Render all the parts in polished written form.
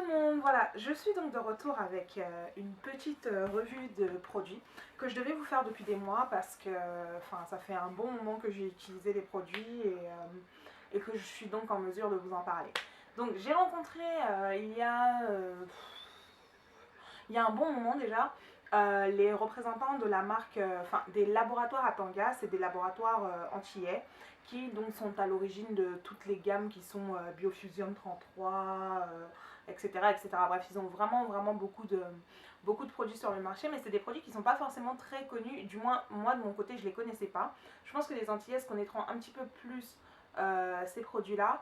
tout le monde, voilà, je suis donc de retour avec une petite revue de produits que je devais vous faire depuis des mois parce que ça fait un bon moment que j'ai utilisé les produits et que je suis donc en mesure de vous en parler. Donc j'ai rencontré il y a un bon moment déjà les représentants de la marque, des laboratoires Atanga, c'est des laboratoires antillais qui donc sont à l'origine de toutes les gammes qui sont Biofusion 33, etc., etc. Bref, ils ont vraiment beaucoup de produits sur le marché, mais c'est des produits qui ne sont pas forcément très connus, du moins moi de mon côté je ne les connaissais pas. Je pense que les Antillaises connaîtront un petit peu plus ces produits-là,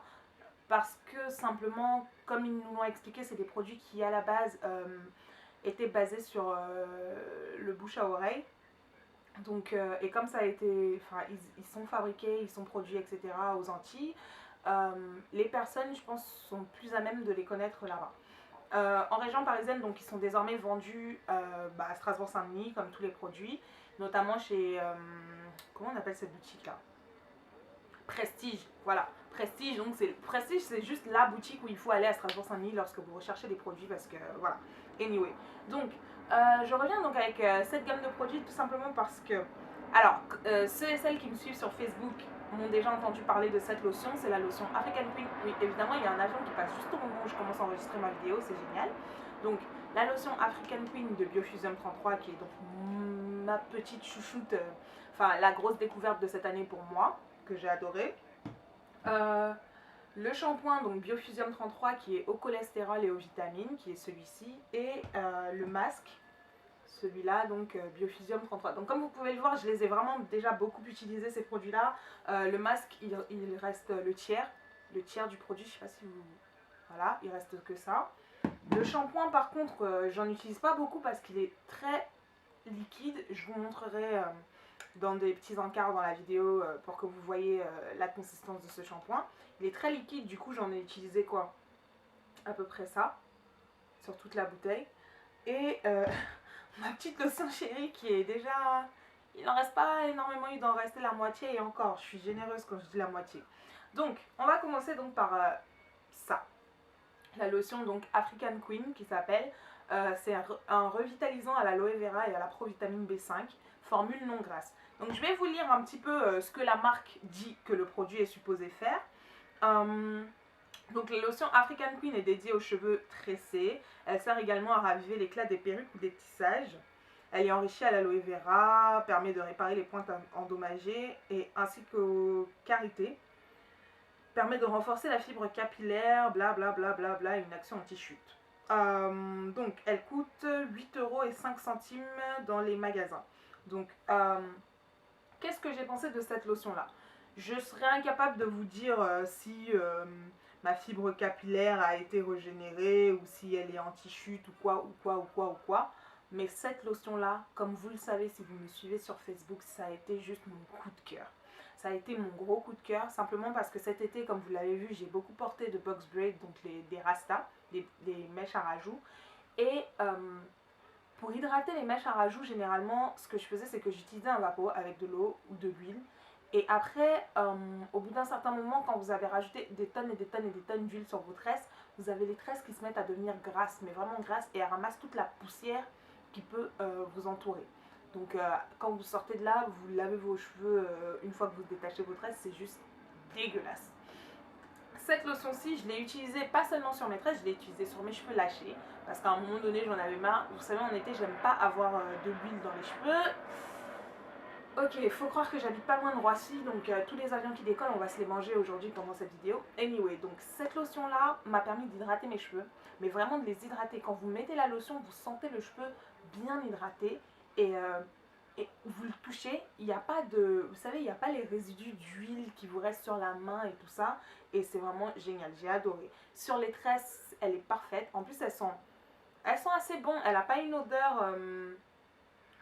parce que simplement, comme ils nous l'ont expliqué, c'est des produits qui à la base étaient basés sur le bouche à oreille. Donc, et comme ça a été, ils sont fabriqués, ils sont produits, etc. aux Antilles, les personnes, je pense, sont plus à même de les connaître là-bas. En région parisienne, donc ils sont désormais vendus à Strasbourg-Saint-Denis, comme tous les produits, notamment chez, comment on appelle cette boutique-là? Prestige, voilà. Prestige, donc c'est juste la boutique où il faut aller à Strasbourg-Saint-Denis lorsque vous recherchez des produits, parce que voilà. Anyway, donc je reviens donc avec cette gamme de produits tout simplement parce que, alors, ceux et celles qui me suivent sur Facebook m'ont déjà entendu parler de cette lotion, c'est la lotion African Queen. Oui, évidemment, il y a un avion qui passe juste au moment où je commence à enregistrer ma vidéo, c'est génial. Donc, la lotion African Queen de Biofusion 33, qui est donc ma petite chouchoute, la grosse découverte de cette année pour moi, que j'ai adoré. Le shampoing, donc Biofusion 33, qui est au cholestérol et aux vitamines, qui est celui-ci, et le masque, celui-là, donc Biofusion 33. Donc comme vous pouvez le voir, je les ai vraiment déjà beaucoup utilisés, ces produits-là. Le masque, il reste le tiers du produit, je sais pas si vous... Voilà, il reste que ça. Le shampoing, par contre, j'en utilise pas beaucoup parce qu'il est très liquide. Je vous montrerai dans des petits encarts dans la vidéo pour que vous voyez la consistance de ce shampoing. Il est très liquide, du coup j'en ai utilisé quoi, à peu près ça, sur toute la bouteille. Et ma petite lotion chérie qui est déjà... Il n'en reste pas énormément, il doit en rester la moitié et encore, je suis généreuse quand je dis la moitié. Donc, on va commencer donc par ça. La lotion donc African Queen qui s'appelle. C'est un revitalisant à l'aloe vera et à la provitamine B5, formule non grasse. Donc je vais vous lire un petit peu ce que la marque dit que le produit est supposé faire. Donc la lotion African Queen est dédiée aux cheveux tressés. Elle sert également à raviver l'éclat des perruques ou des tissages. Elle est enrichie à l'aloe vera, permet de réparer les pointes endommagées et ainsi qu'aux carités. Permet de renforcer la fibre capillaire, blablabla, bla, bla, bla, une action anti-chute. Donc elle coûte 8,05 € dans les magasins. Donc qu'est-ce que j'ai pensé de cette lotion là? Je serais incapable de vous dire si ma fibre capillaire a été régénérée ou si elle est anti-chute ou quoi. Mais cette lotion là, comme vous le savez si vous me suivez sur Facebook, ça a été juste mon coup de cœur. Ça a été mon gros coup de cœur, simplement parce que cet été, comme vous l'avez vu, j'ai beaucoup porté de box braid, donc des rastas, des mèches à rajout. Et pour hydrater les mèches à rajout, généralement, ce que je faisais, c'est que j'utilisais un vapeau avec de l'eau ou de l'huile. Et après, au bout d'un certain moment, quand vous avez rajouté des tonnes et des tonnes et des tonnes d'huile sur vos tresses, vous avez les tresses qui se mettent à devenir grasses, mais vraiment grasses, et elles ramassent toute la poussière qui peut vous entourer. Donc quand vous sortez de là, vous lavez vos cheveux une fois que vous détachez vos tresses, c'est juste dégueulasse. Cette lotion-ci, je l'ai utilisée pas seulement sur mes tresses, je l'ai utilisée sur mes cheveux lâchés. Parce qu'à un moment donné, j'en avais marre. Vous savez, en été, j'aime pas avoir de l'huile dans les cheveux. Ok, il faut croire que j'habite pas loin de Roissy, donc tous les avions qui décollent, on va se les manger aujourd'hui pendant cette vidéo. Anyway, donc cette lotion-là m'a permis d'hydrater mes cheveux, mais vraiment de les hydrater. Quand vous mettez la lotion, vous sentez le cheveu bien hydraté et vous le touchez, il n'y a pas de... Vous savez, il n'y a pas les résidus d'huile qui vous restent sur la main et tout ça. Et c'est vraiment génial, j'ai adoré. Sur les tresses, elle est parfaite. En plus, elles sont assez bonnes. Elle n'a pas une odeur...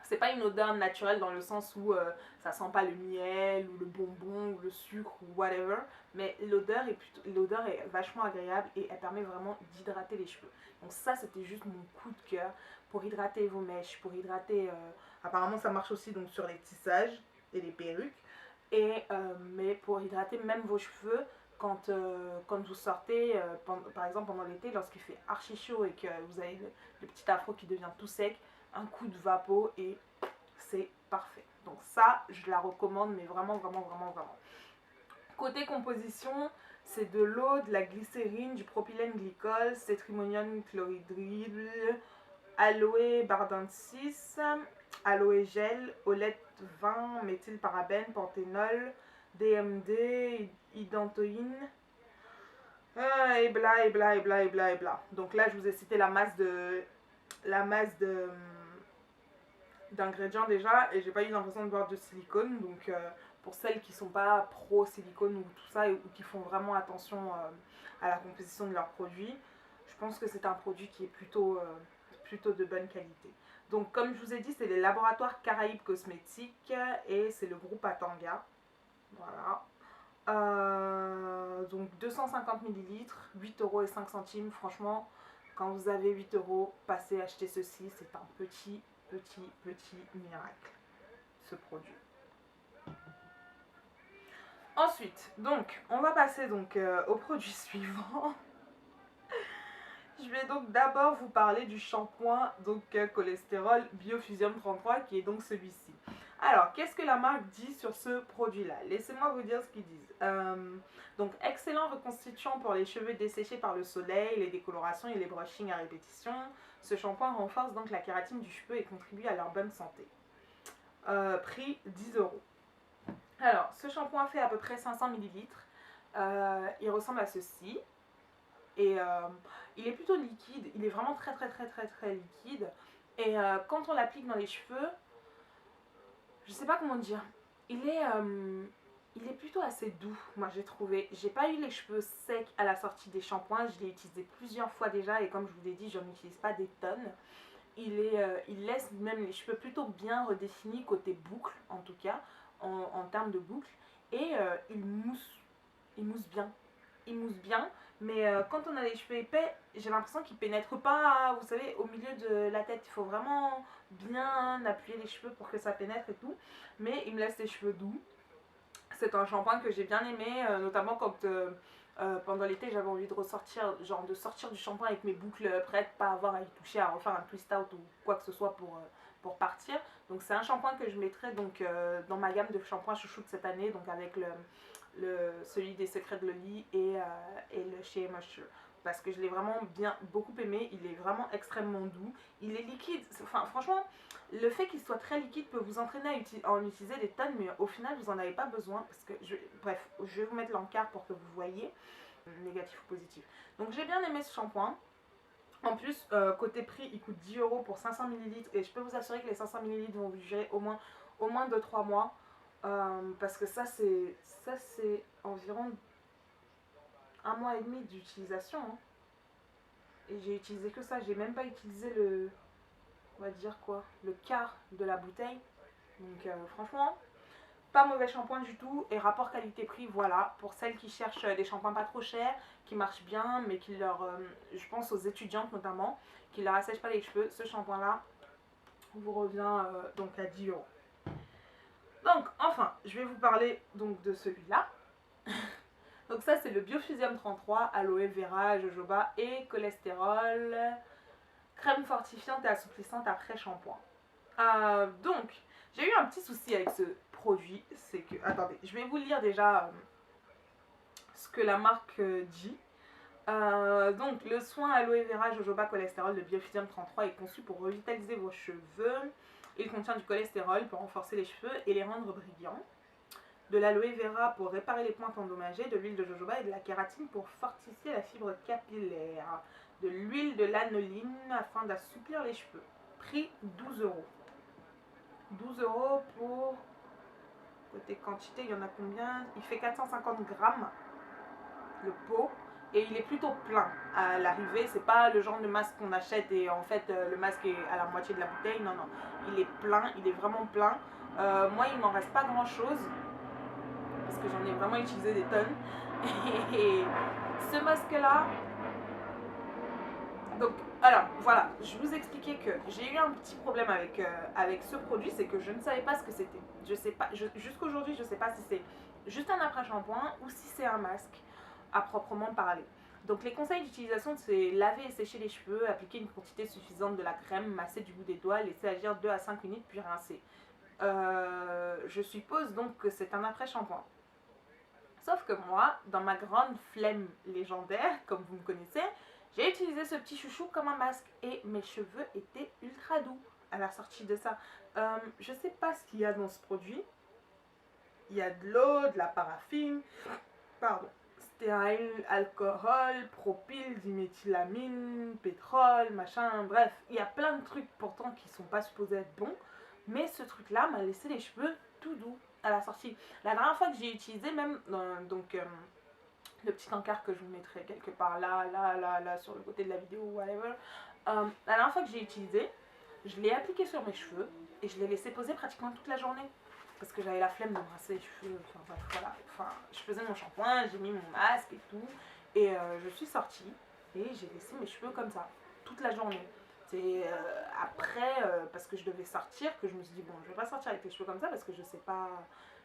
c'est pas une odeur naturelle dans le sens où ça sent pas le miel ou le bonbon ou le sucre ou whatever, mais l'odeur est vachement agréable et elle permet vraiment d'hydrater les cheveux. Donc ça, c'était juste mon coup de cœur pour hydrater vos mèches, pour hydrater... apparemment ça marche aussi donc sur les tissages et les perruques, et mais pour hydrater même vos cheveux quand vous sortez, par exemple pendant l'été, lorsqu'il fait archi chaud et que vous avez le petit afro qui devient tout sec, un coup de vapeau et c'est parfait. Donc ça, je la recommande, mais vraiment, vraiment, vraiment, vraiment. Côté composition, c'est de l'eau, de la glycérine, du propylène glycol, cétrimonium chlorhydride, aloe bardane-6, aloe gel, olette 20, méthylparabène, panthénol, DMD, idantoïne, et bla, et bla, et bla, et bla, et bla. Donc là, je vous ai cité la masse d'ingrédients déjà, et j'ai pas eu l'impression de boire de silicone. Donc pour celles qui sont pas pro silicone ou tout ça, ou qui font vraiment attention à la composition de leurs produits, je pense que c'est un produit qui est plutôt de bonne qualité. Donc comme je vous ai dit, c'est les laboratoires Caraïbes Cosmétiques et c'est le groupe Atanga. Voilà. Donc 250 ml, 8,05 €. Franchement, quand vous avez 8 €, passez acheter ceci. C'est un petit miracle, ce produit. Ensuite, donc, on va passer donc au produit suivant. Je vais donc d'abord vous parler du shampoing donc cholestérol Biofusium 33 qui est donc celui-ci. Alors, qu'est-ce que la marque dit sur ce produit-là? Laissez-moi vous dire ce qu'ils disent. Donc, excellent reconstituant pour les cheveux desséchés par le soleil, les décolorations et les brushings à répétition. Ce shampoing renforce donc la kératine du cheveu et contribue à leur bonne santé. Prix 10 €. Alors, ce shampoing fait à peu près 500 ml. Il ressemble à ceci. Et il est plutôt liquide, il est vraiment très liquide. Et quand on l'applique dans les cheveux, je sais pas comment dire, il est plutôt assez doux, moi j'ai trouvé. J'ai pas eu les cheveux secs à la sortie des shampoings, je l'ai utilisé plusieurs fois déjà et comme je vous l'ai dit, je n'utilise pas des tonnes. Il laisse même les cheveux plutôt bien redéfinis côté boucle en tout cas, en termes de boucle. Et il mousse bien. Il mousse bien, mais quand on a les cheveux épais, j'ai l'impression qu'il pénètre pas, vous savez, au milieu de la tête. Il faut vraiment bien appuyer les cheveux pour que ça pénètre et tout. Mais il me laisse les cheveux doux. C'est un shampoing que j'ai bien aimé, notamment quand pendant l'été j'avais envie de ressortir, genre de sortir du shampoing avec mes boucles prêtes, pas avoir à y toucher, à refaire un twist out ou quoi que ce soit pour partir. Donc c'est un shampoing que je mettrai donc, dans ma gamme de shampoings chouchou de cette année, donc avec celui des Secrets de Loli et le Shea Moisture, parce que je l'ai vraiment beaucoup aimé. Il est vraiment extrêmement doux, il est liquide, enfin franchement le fait qu'il soit très liquide peut vous entraîner à en utiliser des tonnes, mais au final vous n'en avez pas besoin parce que bref, je vais vous mettre l'encart pour que vous voyez négatif ou positif. Donc j'ai bien aimé ce shampoing. En plus, côté prix, il coûte 10 € pour 500 ml et je peux vous assurer que les 500 ml vont vous durer au moins 2-3 mois. Parce que ça c'est environ 1 mois et demi d'utilisation. Hein. Et j'ai utilisé que ça, j'ai même pas utilisé on va dire quoi, le quart de la bouteille. Donc franchement, pas mauvais shampoing du tout. Et rapport qualité-prix, voilà, pour celles qui cherchent des shampoings pas trop chers, qui marchent bien, mais qui je pense aux étudiantes notamment, qui leur assèchent pas les cheveux, ce shampoing là vous revient donc à 10 €. Donc enfin, je vais vous parler donc de celui-là. Donc ça c'est le Biofusium 33, aloe vera, jojoba et cholestérol, crème fortifiante et assouplissante après shampoing. Donc j'ai eu un petit souci avec ce produit, c'est que, attendez, je vais vous lire déjà ce que la marque dit. Donc le soin aloe vera, jojoba, cholestérol de Biofusium 33 est conçu pour revitaliser vos cheveux. Il contient du cholestérol pour renforcer les cheveux et les rendre brillants, de l'aloe vera pour réparer les pointes endommagées, de l'huile de jojoba et de la kératine pour fortifier la fibre capillaire, de l'huile de lanoline afin d'assouplir les cheveux. Prix 12 €. 12 € pour, côté quantité, il y en a combien? Il fait 450 grammes le pot. Et il est plutôt plein à l'arrivée, c'est pas le genre de masque qu'on achète et en fait le masque est à la moitié de la bouteille, non, il est plein, il est vraiment plein. Moi il m'en reste pas grand chose, parce que j'en ai vraiment utilisé des tonnes. Et ce masque là, donc alors voilà, je vous expliquais que j'ai eu un petit problème avec ce produit, c'est que je ne savais pas ce que c'était. Je sais pas, jusqu'aujourd'hui je sais pas si c'est juste un après-shampoing ou si c'est un masque. à proprement parler. Donc les conseils d'utilisation, c'est laver et sécher les cheveux, appliquer une quantité suffisante de la crème, masser du bout des doigts, laisser agir 2 à 5 minutes puis rincer. Je suppose donc que c'est un après-shampoing. Sauf que moi, dans ma grande flemme légendaire, comme vous me connaissez, j'ai utilisé ce petit chouchou comme un masque et mes cheveux étaient ultra doux à la sortie de ça. Je sais pas ce qu'il y a dans ce produit. Il y a de l'eau, de la paraffine, pardon, stérile, alcool, propyl, diméthylamine, pétrole, machin, bref, il y a plein de trucs pourtant qui sont pas supposés être bons, mais ce truc-là m'a laissé les cheveux tout doux à la sortie. La dernière fois que j'ai utilisé, même, le petit encart que je vous mettrai quelque part là, sur le côté de la vidéo, whatever, la dernière fois que j'ai utilisé, je l'ai appliqué sur mes cheveux et je l'ai laissé poser pratiquement toute la journée parce que j'avais la flemme de brasser les cheveux, enfin bref, voilà. Enfin, je faisais mon shampoing, j'ai mis mon masque et tout, et je suis sortie, et j'ai laissé mes cheveux comme ça, toute la journée. C'est après, parce que je devais sortir, que je me suis dit, bon, je vais pas sortir avec les cheveux comme ça, parce que je sais pas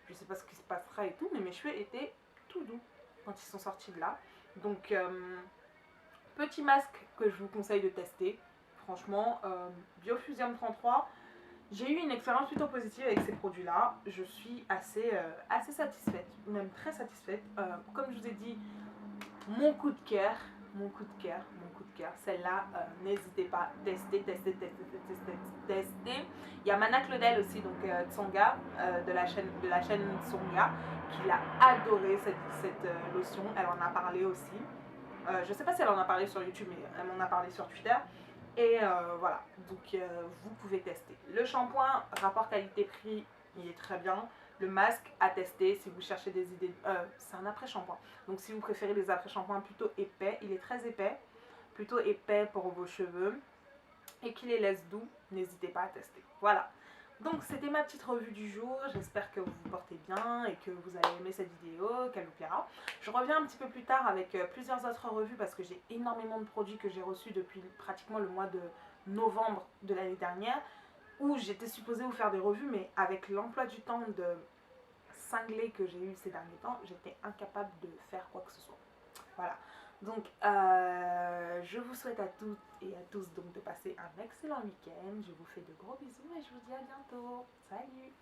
ce qui se passera et tout, mais mes cheveux étaient tout doux quand ils sont sortis de là. Donc, petit masque que je vous conseille de tester, franchement, Biofusium 33, j'ai eu une expérience plutôt positive avec ces produits-là. Je suis assez satisfaite, même très satisfaite. Comme je vous ai dit, mon coup de cœur, celle-là, n'hésitez pas, testez. Il y a Mana Claudel aussi, donc Tsonga, de la chaîne Tsonga, qui a adoré cette lotion. Elle en a parlé aussi. Je ne sais pas si elle en a parlé sur YouTube, mais elle m'en a parlé sur Twitter. Et voilà, donc vous pouvez tester. Le shampoing, rapport qualité-prix, il est très bien. Le masque à tester si vous cherchez des idées. C'est un après-shampoing. Donc si vous préférez les après-shampoings plutôt épais, il est très épais. Plutôt épais pour vos cheveux. Et qui les laisse doux, n'hésitez pas à tester. Voilà. Donc c'était ma petite revue du jour, j'espère que vous vous portez bien et que vous allez aimer cette vidéo, qu'elle vous plaira. Je reviens un petit peu plus tard avec plusieurs autres revues parce que j'ai énormément de produits que j'ai reçus depuis pratiquement le mois de novembre de l'année dernière où j'étais supposée vous faire des revues, mais avec l'emploi du temps de cinglé que j'ai eu ces derniers temps, j'étais incapable de faire quoi que ce soit. Voilà. Donc, je vous souhaite à toutes et à tous donc de passer un excellent week-end. Je vous fais de gros bisous et je vous dis à bientôt. Salut!